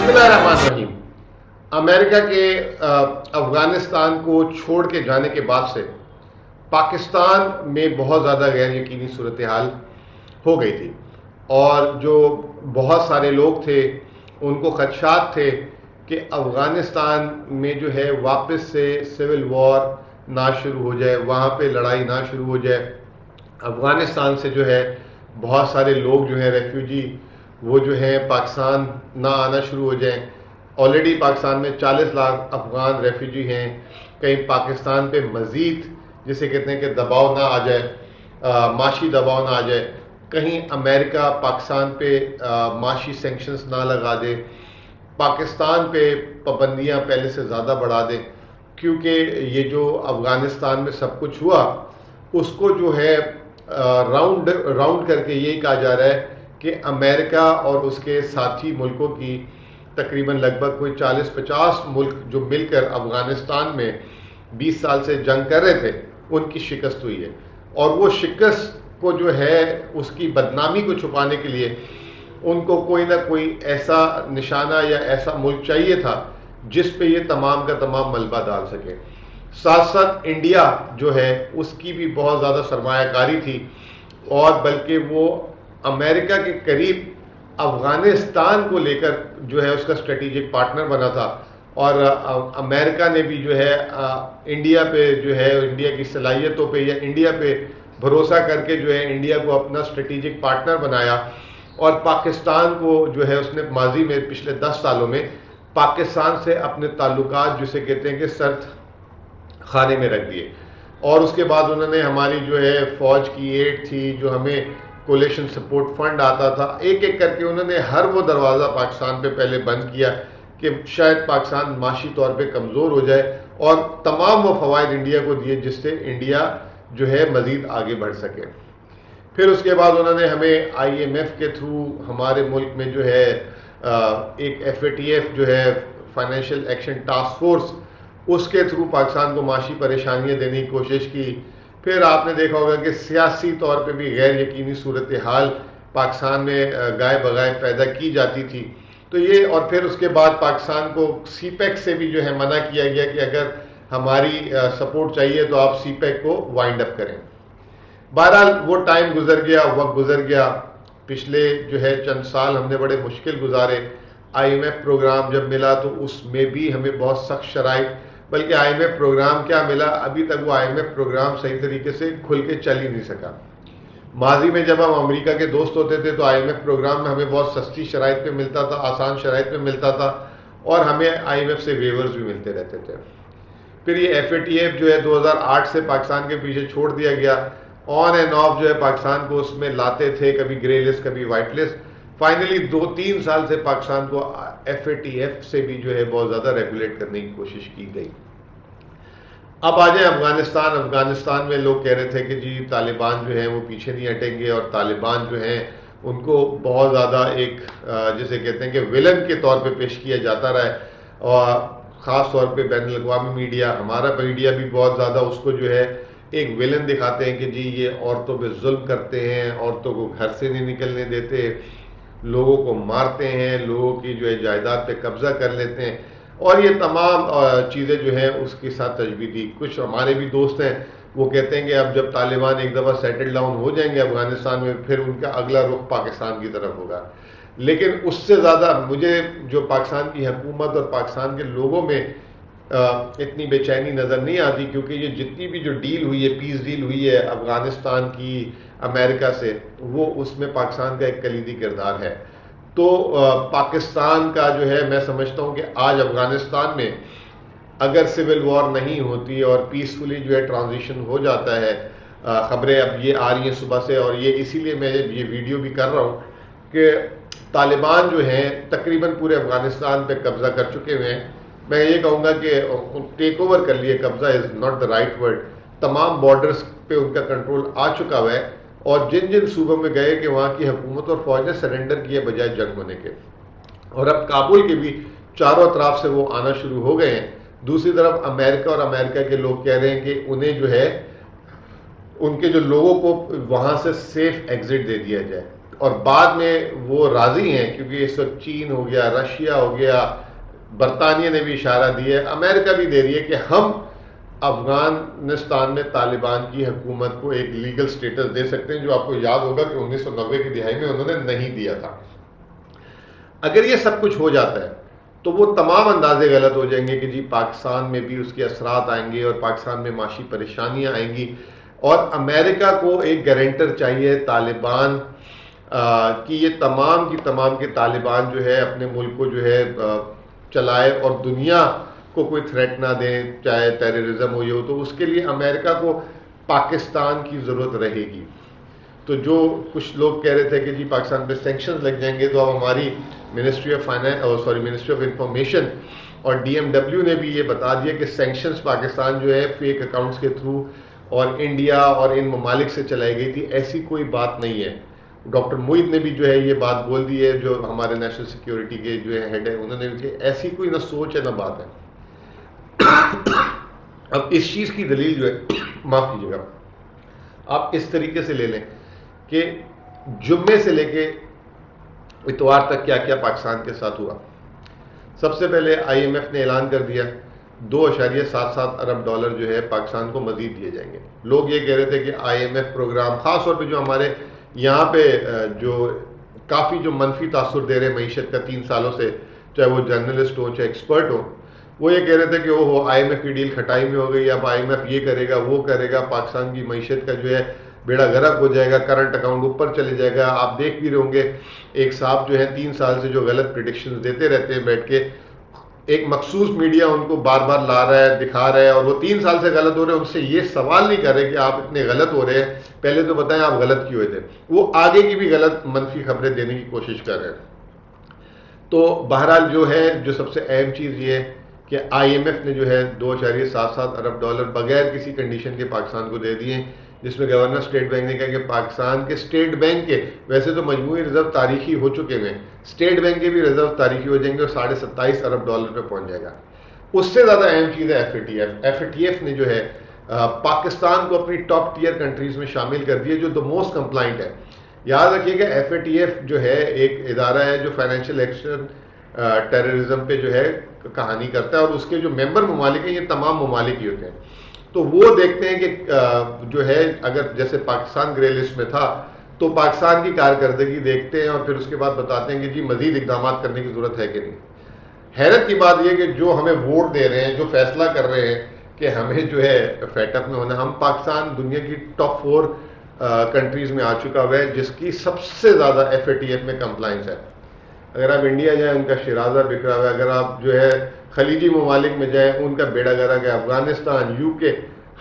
بسم اللہ الرحمن الرحیم. امریکہ کے افغانستان کو چھوڑ کے جانے کے بعد سے پاکستان میں بہت زیادہ غیر یقینی صورتحال ہو گئی تھی، اور جو بہت سارے لوگ تھے ان کو خدشات تھے کہ افغانستان میں جو ہے واپس سے سول وار نہ شروع ہو جائے، وہاں پہ لڑائی نہ شروع ہو جائے. افغانستان سے جو ہے بہت سارے لوگ جو ہیں ریفیوجی وہ جو ہیں پاکستان نہ آنا شروع ہو جائیں. آلریڈی پاکستان میں 40 لاکھ افغان ریفیوجی ہیں. کہیں پاکستان پہ مزید جسے کہتے ہیں کہ دباؤ نہ آ جائے، معاشی دباؤ نہ آ جائے، کہیں امریکہ پاکستان پہ معاشی سینکشنز نہ لگا دے، پاکستان پہ پابندیاں پہلے سے زیادہ بڑھا دیں. کیونکہ یہ جو افغانستان میں سب کچھ ہوا اس کو جو ہے راؤنڈ کر کے یہی کہا جا رہا ہے کہ امریکہ اور اس کے ساتھی ملکوں کی تقریباً لگ بھگ کوئی 40-50 ملک جو مل کر افغانستان میں 20 سال سے جنگ کر رہے تھے ان کی شکست ہوئی ہے. اور وہ شکست کو جو ہے اس کی بدنامی کو چھپانے کے لیے ان کو کوئی نہ کوئی ایسا نشانہ یا ایسا ملک چاہیے تھا جس پہ یہ تمام کا تمام ملبہ ڈال سکے. ساتھ ساتھ انڈیا جو ہے اس کی بھی بہت زیادہ سرمایہ کاری تھی، اور بلکہ وہ امریکہ کے قریب افغانستان کو لے کر جو ہے اس کا اسٹریٹجک پارٹنر بنا تھا. اور امریکہ نے بھی جو ہے انڈیا پہ جو ہے انڈیا کی صلاحیتوں پہ یا انڈیا پہ بھروسہ کر کے جو ہے انڈیا کو اپنا اسٹریٹجک پارٹنر بنایا. اور پاکستان کو جو ہے اس نے ماضی میں پچھلے 10 سالوں میں پاکستان سے اپنے تعلقات جسے کہتے ہیں کہ سرد خانے میں رکھ دیے. اور اس کے بعد انہوں نے ہماری جو ہے فوج کی ایڈ تھی، جو ہمیں کولیشن سپورٹ فنڈ آتا تھا، ایک ایک کر کے انہوں نے ہر وہ دروازہ پاکستان پہ پہلے بند کیا کہ شاید پاکستان معاشی طور پہ کمزور ہو جائے، اور تمام وہ فوائد انڈیا کو دیے جس سے انڈیا جو ہے مزید آگے بڑھ سکے. پھر اس کے بعد انہوں نے ہمیں آئی ایم ایف کے تھرو ہمارے ملک میں جو ہے ایک ایف اے ٹی ایف جو ہے فائنینشیل ایکشن ٹاسک فورس، اس کے تھرو پاکستان کو معاشی پریشانیاں دینے کی کوشش کی. پھر آپ نے دیکھا ہوگا کہ سیاسی طور پہ بھی غیر یقینی صورتحال پاکستان میں گائے بغائے پیدا کی جاتی تھی. تو یہ، اور پھر اس کے بعد پاکستان کو سی پیک سے بھی جو ہے منع کیا گیا کہ اگر ہماری سپورٹ چاہیے تو آپ سی پیک کو وائنڈ اپ کریں. بہرحال وہ ٹائم گزر گیا، وقت گزر گیا. پچھلے جو ہے چند سال ہم نے بڑے مشکل گزارے. آئی ایم ایف پروگرام جب ملا تو اس میں بھی ہمیں بہت سخت شرائط، بلکہ آئی ایم ایف پروگرام کیا ملا، ابھی تک وہ آئی ایم ایف پروگرام صحیح طریقے سے کھل کے چل ہی نہیں سکا. ماضی میں جب ہم امریکہ کے دوست ہوتے تھے تو آئی ایم ایف پروگرام میں ہمیں بہت سستی شرائط پہ ملتا تھا، آسان شرائط پہ ملتا تھا، اور ہمیں آئی ایم ایف سے ویورز بھی ملتے رہتے تھے. پھر یہ ایف اے ٹی ایف جو ہے 2008 سے پاکستان کے پیچھے چھوڑ دیا گیا. آن اینڈ آف جو ہے پاکستان کو اس میں لاتے تھے، کبھی گرے لسٹ کبھی وائٹ لسٹ. فائنلی 2-3 سال سے پاکستان کو ایف اے ٹی ایف سے بھی جو ہے بہت زیادہ ریگولیٹ کرنے کی کوشش کی گئی. اب آ جائیں افغانستان. افغانستان میں لوگ کہہ رہے تھے کہ جی طالبان جو ہیں وہ پیچھے نہیں ہٹیں گے، اور طالبان جو ہیں ان کو بہت زیادہ ایک جسے کہتے ہیں کہ ولن کے طور پہ پیش کیا جاتا رہا ہے. اور خاص طور پہ بین الاقوامی میڈیا، ہمارا میڈیا بھی بہت زیادہ اس کو جو ہے ایک ویلن دکھاتے ہیں کہ جی یہ عورتوں پہ ظلم کرتے ہیں، عورتوں کو گھر سے نہیں نکلنے دیتے، لوگوں کو مارتے ہیں، لوگوں کی جو ہے جائیداد پہ قبضہ کر لیتے ہیں. اور یہ تمام چیزیں جو ہیں اس کے ساتھ تجویزی. کچھ ہمارے بھی دوست ہیں وہ کہتے ہیں کہ اب جب طالبان ایک دفعہ سیٹل ڈاؤن ہو جائیں گے افغانستان میں، پھر ان کا اگلا رخ پاکستان کی طرف ہوگا. لیکن اس سے زیادہ مجھے جو پاکستان کی حکومت اور پاکستان کے لوگوں میں اتنی بے چینی نظر نہیں آتی، کیونکہ یہ جتنی بھی جو ڈیل ہوئی ہے، پیس ڈیل ہوئی ہے افغانستان کی امریکہ سے، وہ اس میں پاکستان کا ایک کلیدی کردار ہے. تو پاکستان کا جو ہے میں سمجھتا ہوں کہ آج افغانستان میں اگر سول وار نہیں ہوتی اور پیسفلی جو ہے ٹرانزیشن ہو جاتا ہے، خبریں اب یہ آ رہی ہیں صبح سے، اور یہ اسی لیے میں یہ ویڈیو بھی کر رہا ہوں کہ طالبان جو ہیں تقریباً پورے افغانستان پہ قبضہ کر چکے ہوئے ہیں. میں یہ کہوں گا کہ ٹیک اوور کر لیے، قبضہ is not the right word. تمام بارڈرز پہ ان کا کنٹرول آ چکا ہوا ہے، اور جن جن صوبوں میں گئے کہ وہاں کی حکومت اور فوج نے سرنڈر کیے بجائے جنگ ہونے کے. اور اب کابل کے بھی چاروں طرف سے وہ آنا شروع ہو گئے ہیں. دوسری طرف امریکہ اور امریکہ کے لوگ کہہ رہے ہیں کہ انہیں جو ہے ان کے جو لوگوں کو وہاں سے سیف ایگزٹ دے دیا جائے. اور بعد میں وہ راضی ہیں کیونکہ اس وقت چین ہو گیا، رشیا ہو گیا، برطانیہ نے بھی اشارہ دیا ہے، امریکہ بھی دے رہی ہے کہ ہم افغانستان میں طالبان کی حکومت کو ایک لیگل سٹیٹس دے سکتے ہیں، جو آپ کو یاد ہوگا کہ 1990 کی دہائی میں انہوں نے نہیں دیا تھا۔ اگر یہ سب کچھ ہو جاتا ہے تو وہ تمام اندازے غلط ہو جائیں گے کہ جی پاکستان میں بھی اس کے اثرات آئیں گے اور پاکستان میں معاشی پریشانیاں آئیں گی، اور امریکہ کو ایک گارنٹر چاہیے طالبان کہ یہ تمام کے طالبان جو ہے اپنے ملک کو جو ہے چلائے اور دنیا کو کوئی تھریٹ نہ دیں، چاہے ٹیررزم ہو یہ ہو، تو اس کے لیے امریکہ کو پاکستان کی ضرورت رہے گی۔ تو جو کچھ لوگ کہہ رہے تھے کہ جی پاکستان پہ سینکشنز لگ جائیں گے، تو اب ہماری منسٹری آف انفارمیشن اور ڈی ایم ڈبلیو نے بھی یہ بتا دیا کہ سینکشنز پاکستان جو ہے فیک اکاؤنٹس کے تھرو اور انڈیا اور ان ممالک سے چلائی گئی تھی، ایسی کوئی بات نہیں ہے۔ ڈاکٹر معید نے بھی جو ہے یہ بات بول دی ہے، جو ہمارے نیشنل سیکیورٹی کے جو ہے ہیڈ ہے، انہوں نے بھی کہ ایسی کوئی نہ سوچ ہے نہ بات ہے۔ اب اس چیز کی دلیل جو ہے، معاف کیجیے گا، آپ اس طریقے سے لے لیں کہ جمعے سے لے کے اتوار تک کیا کیا پاکستان کے ساتھ ہوا۔ سب سے پہلے آئی ایم ایف نے اعلان کر دیا 2.77 ارب ڈالر جو ہے پاکستان کو مزید دیے جائیں گے۔ لوگ یہ کہہ رہے تھے کہ آئی ایم ایف پروگرام، خاص طور پہ جو ہمارے یہاں پہ جو کافی جو منفی تاثر دے رہے معیشت کا 3 سالوں سے، چاہے وہ جرنلسٹ ہو چاہے ایکسپرٹ ہو، وہ یہ کہہ رہے تھے کہ وہ آئی ایم ایف کی ڈیل کھٹائی میں ہو گئی، اب آئی ایم ایف یہ کرے گا وہ کرے گا، پاکستان کی معیشت کا جو ہے بیڑا غرق ہو جائے گا، کرنٹ اکاؤنٹ اوپر چلے جائے گا۔ آپ دیکھ بھی رہے ہوں گے ایک صاحب جو ہے 3 سال سے جو غلط پریڈکشنز دیتے رہتے ہیں بیٹھ کے، ایک مخصوص میڈیا ان کو بار بار لا رہا ہے، دکھا رہا ہے، اور وہ 3 سال سے غلط ہو رہے ہیں، ان سے یہ سوال نہیں کر رہے کہ آپ اتنے غلط ہو رہے ہیں، پہلے تو بتائیں آپ غلط کیوں ہوئے تھے، وہ آگے کی بھی غلط منفی خبریں دینے کی کوشش کر رہے ہیں۔ تو بہرحال جو ہے، جو سب سے اہم چیز یہ ہے کہ آئی ایم ایف نے جو ہے 2.77 ارب ڈالر بغیر کسی کنڈیشن کے پاکستان کو دے دیے، جس میں گورنر اسٹیٹ بینک نے کہا کہ پاکستان کے اسٹیٹ بینک کے ویسے تو مجموعی ریزرو تاریخی ہو چکے ہیں، اسٹیٹ بینک کے بھی ریزرو تاریخی ہو جائیں گے اور 27.5 ارب ڈالر پہ پہنچ جائے گا۔ اس سے زیادہ اہم چیز ہے F A T F. F A T F نے جو ہے پاکستان کو اپنی ٹاپ ٹیئر کنٹریز میں شامل کر دیا، جو دا موسٹ کمپلائنٹ ہے۔ یاد رکھیے کہ ایف اے ٹی ایف جو ہے ایک ادارہ ہے جو فائنینشیل ایکشن ٹیررزم پہ جو ہے کہانی کرتا ہے، اور اس کے جو ممبر ممالک ہیں یہ تمام ممالک ہی ہوتے ہیں۔ تو وہ دیکھتے ہیں کہ جو ہے اگر جیسے پاکستان گرے لسٹ میں تھا تو پاکستان کی کارکردگی دیکھتے ہیں اور پھر اس کے بعد بتاتے ہیں کہ جی مزید اقدامات کرنے کی ضرورت ہے کہ نہیں۔ حیرت کی بات یہ کہ جو ہمیں ووٹ دے رہے ہیں، جو فیصلہ کر رہے ہیں کہ ہمیں جو ہے فیٹ اپ میں ہونا، ہم پاکستان دنیا کی ٹاپ 4 کنٹریز میں آ چکا ہوا ہے جس کی سب سے زیادہ ایف اے ٹی ایف میں کمپلائنس ہے۔ اگر آپ انڈیا جائیں ان کا شرازہ بکھرا ہوا ہے، اگر آپ جو ہے خلیجی ممالک میں جائیں ان کا بیڑا غرق ہے، افغانستان، یو کے،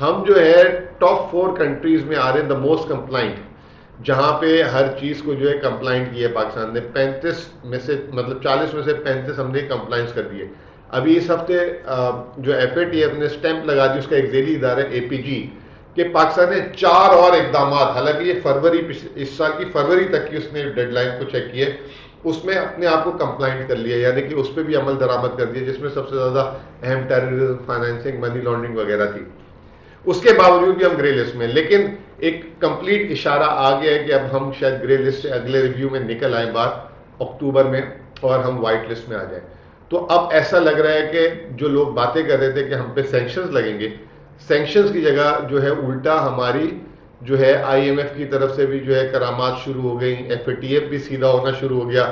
ہم جو ہے ٹاپ 4 کنٹریز میں آ رہے ہیں، دا موسٹ کمپلائنٹ، جہاں پہ ہر چیز کو جو ہے کمپلائنٹ کی ہے پاکستان نے۔ 35 میں سے مطلب 40 میں سے 35 ہم نے کمپلائنس کر دیے۔ ابھی اس ہفتے جو ایف اے ٹی ایف نے اسٹیمپ لگا دی، اس کا ایک ذیلی ادارہ ہے اے پی جی، کہ پاکستان نے 4 اور اقدامات، حالانکہ یہ فروری اس سال کی فروری تک کی اس نے ڈیڈ لائن کو چیک کیے، اس میں اپنے آپ کو کمپلائنٹ کر لیا، یعنی کہ اس پہ بھی عمل درآمد کر دیا، جس میں سب سے زیادہ اہم ٹیررزم فائنینسنگ، منی لانڈرنگ وغیرہ تھی۔ اس کے باوجود بھی ہم گرے لسٹ میں، لیکن ایک کمپلیٹ اشارہ آ گیا ہے کہ اب ہم شاید گرے لسٹ سے اگلے ریویو میں نکل آئیں بات اکتوبر میں، اور ہم وائٹ لسٹ میں آ جائیں۔ تو اب ایسا لگ رہا ہے کہ جو لوگ باتیں کر رہے تھے کہ ہم پہ سینکشنز لگیں گے، سینکشنز کی جگہ جو ہے الٹا ہماری جو ہے آئی ایم ایف کی طرف سے بھی جو ہے کرامات شروع ہو گئی، ایف اے ٹی ایف بھی سیدھا ہونا شروع ہو گیا۔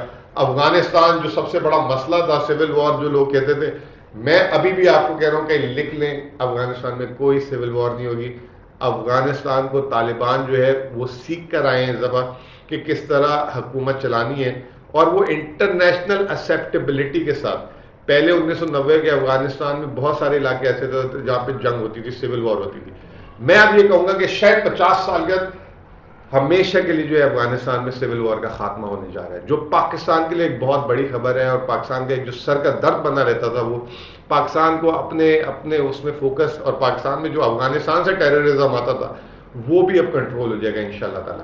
افغانستان جو سب سے بڑا مسئلہ تھا، سول وار جو لوگ کہتے تھے، میں ابھی بھی آپ کو کہہ رہا ہوں کہ لکھ لیں، افغانستان میں کوئی سول وار نہیں ہوگی۔ افغانستان کو طالبان جو ہے وہ سیکھ کر آئے ہیں ذبح کہ کس طرح حکومت چلانی ہے، اور وہ انٹرنیشنل ایکسیپٹیبلٹی کے ساتھ۔ پہلے 1990 کے افغانستان میں بہت سارے علاقے ایسے تھے جہاں پہ جنگ ہوتی تھی، سول وار ہوتی تھی۔ میں اب یہ کہوں گا کہ شاید 50 سال کے ہمیشہ کے لیے جو ہے افغانستان میں سول وار کا خاتمہ ہونے جا رہا ہے، جو پاکستان کے لیے ایک بہت بڑی خبر ہے، اور پاکستان کا ایک جو سر کا درد بنا رہتا تھا، وہ پاکستان کو اپنے اس میں فوکس، اور پاکستان میں جو افغانستان سے ٹیررزم آتا تھا وہ بھی اب کنٹرول ہو جائے گا انشاءاللہ تعالی۔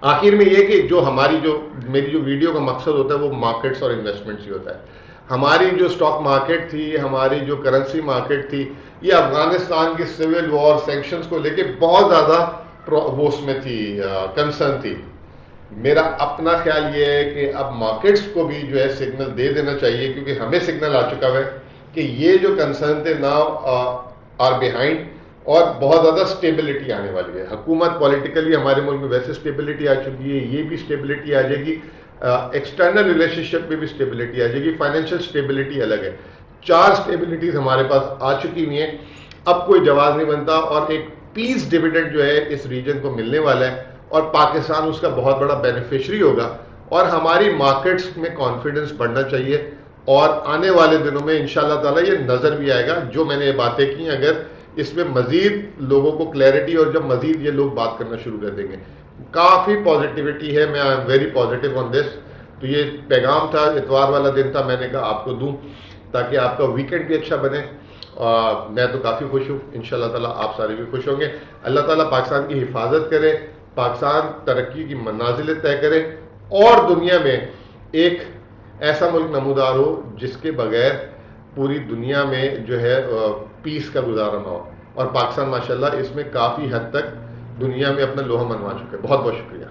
آخر میں یہ کہ جو میری جو ویڈیو کا مقصد ہوتا ہے وہ مارکیٹس اور انویسٹمنٹس ہی ہوتا ہے۔ ہماری جو سٹاک مارکیٹ تھی، ہماری جو کرنسی مارکیٹ تھی، یہ افغانستان کی سول وار سینکشنز کو لے کے بہت زیادہ وہ اس میں تھی، کنسرن تھی، میرا اپنا خیال یہ ہے کہ اب مارکیٹس کو بھی جو ہے سگنل دے دینا چاہیے، کیونکہ ہمیں سگنل آ چکا ہے کہ یہ جو کنسرن تھے ناؤ آر بیہائنڈ، اور بہت زیادہ سٹیبلٹی آنے والی ہے. حکومت پولیٹیکلی ہمارے ملک میں ویسے سٹیبلٹی آ چکی ہے، یہ بھی سٹیبلٹی آ جائے گی، ایکسٹرنل ریلیشن شپ میں بھی سٹیبلٹی آ جائے گی، فائنینشیل سٹیبلٹی الگ ہے. 4 سٹیبلٹیز ہمارے پاس آ چکی ہوئی ہیں. اب کوئی جواز نہیں بنتا، اور ایک پیس ڈیویڈنڈ جو ہے اس ریجن کو ملنے والا ہے، اور پاکستان اس کا بہت بڑا بینیفیشری ہوگا، اور ہماری مارکیٹس میں کانفیڈنس بڑھنا چاہیے. اور آنے والے دنوں میں انشاءاللہ تعالی یہ نظر بھی آئے گا. جو میں نے یہ باتیں کی، اگر اس میں مزید لوگوں کو کلیئرٹی، اور جب مزید یہ لوگ بات کرنا شروع کر دیں گے، کافی پازیٹیوٹی ہے. میں آئی ایم ویری پازیٹیو آن دس. تو یہ پیغام تھا، اتوار والا دن تھا، میں نے کہا آپ کو دوں تاکہ آپ کا ویکینڈ بھی اچھا بنے. میں تو کافی خوش ہوں، انشاءاللہ تعالیٰ آپ سارے بھی خوش ہوں گے. اللہ تعالیٰ پاکستان کی حفاظت کرے، پاکستان ترقی کی منازل طے کرے، اور دنیا میں ایک ایسا ملک نمودار ہو جس کے بغیر پوری دنیا میں جو ہے پیس کا گزارا نہ ہو. اور پاکستان ماشاءاللہ اس میں کافی حد تک دنیا میں اپنا لوہا منوا چکا ہے. بہت بہت شکریہ.